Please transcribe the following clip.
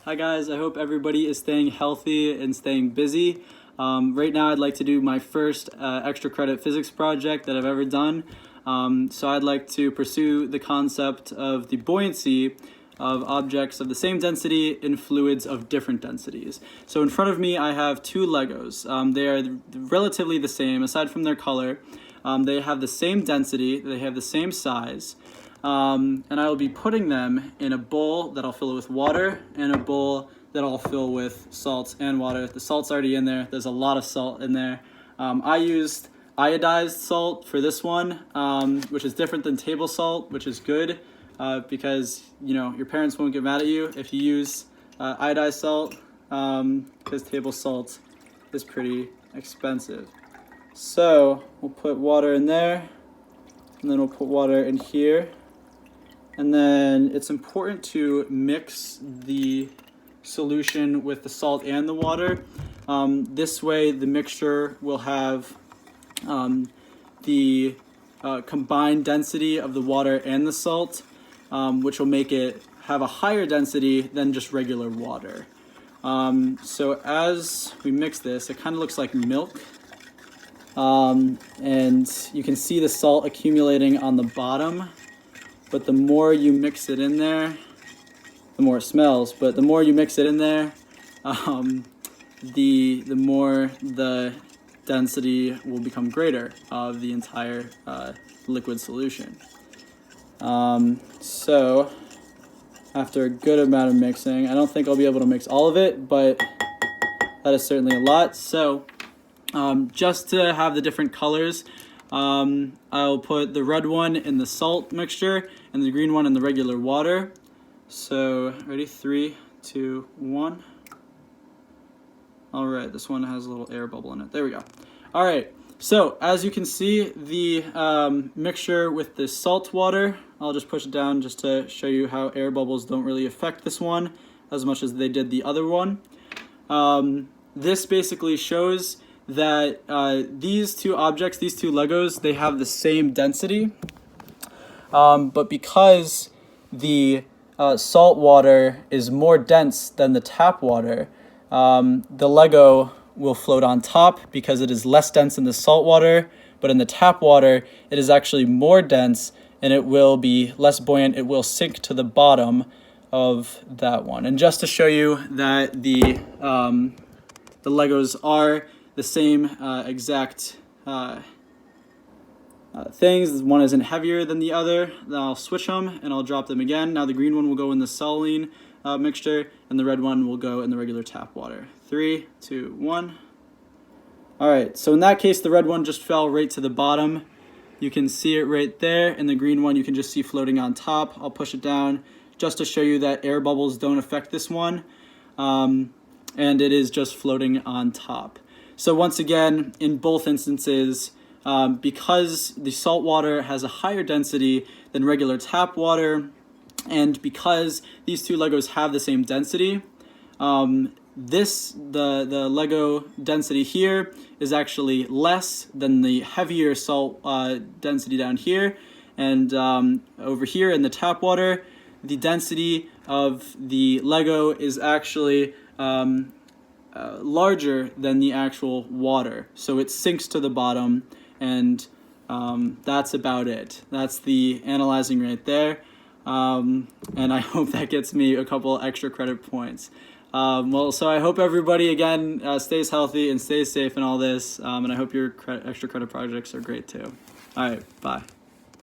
Hi guys, I hope everybody is staying healthy and staying busy. Right now I'd like to do my first extra credit physics project that I've ever done. So I'd like to pursue the concept of the buoyancy of objects of the same density in fluids of different densities. So in front of me I have two Legos. They are relatively the same aside from their color. They have the same density, they have the same size. And I will be putting them in a bowl that I'll fill with water and a bowl that I'll fill with salt and water. The salt's already in there. There's a lot of salt in there. I used iodized salt for this one, which is different than table salt, which is good because your parents won't get mad at you if you use iodized salt because table salt is pretty expensive. So we'll put water in there, and then we'll put water in here. And then it's important to mix the solution with the salt and the water. This way the mixture will have the combined density of the water and the salt, which will make it have a higher density than just regular water. So as we mix this, it kind of looks like milk. And you can see the salt accumulating on the bottom. But the more you mix it in there, the more it smells. But the more you mix it in there, the more the density will become greater of the entire liquid solution. So after a good amount of mixing, I don't think I'll be able to mix all of it, but that is certainly a lot. So just to have the different colors, I'll put the red one in the salt mixture and the green one in the regular water. So ready, 3, 2, 1. All right, this one has a little air bubble in it. There we go. All right, so as you can see, the mixture with the salt water, I'll just push it down just to show you how air bubbles don't really affect this one as much as they did the other one. This basically shows that these two objects, these two Legos, they have the same density, but because the salt water is more dense than the tap water, the Lego will float on top because it is less dense in the salt water, but in the tap water it is actually more dense and it will be less buoyant. It will sink to the bottom of that one. And just to show you that the Legos are the same exact things. One isn't heavier than the other. Then I'll switch them and I'll drop them again. Now the green one will go in the saline mixture and the red one will go in the regular tap water. 3, 2, 1. All right, so in that case, the red one just fell right to the bottom. You can see it right there, and the green one you can just see floating on top. I'll push it down just to show you that air bubbles don't affect this one, and it is just floating on top. So once again, in both instances, because the salt water has a higher density than regular tap water, and because these two Legos have the same density, the Lego density here is actually less than the heavier salt density down here, and over here in the tap water, the density of the Lego is actually larger than the actual water, so it sinks to the bottom, and that's about it. That's the analyzing right there, and I hope that gets me a couple extra credit points. So I hope everybody again stays healthy and stays safe in all this, and I hope your extra credit projects are great too. All right, bye.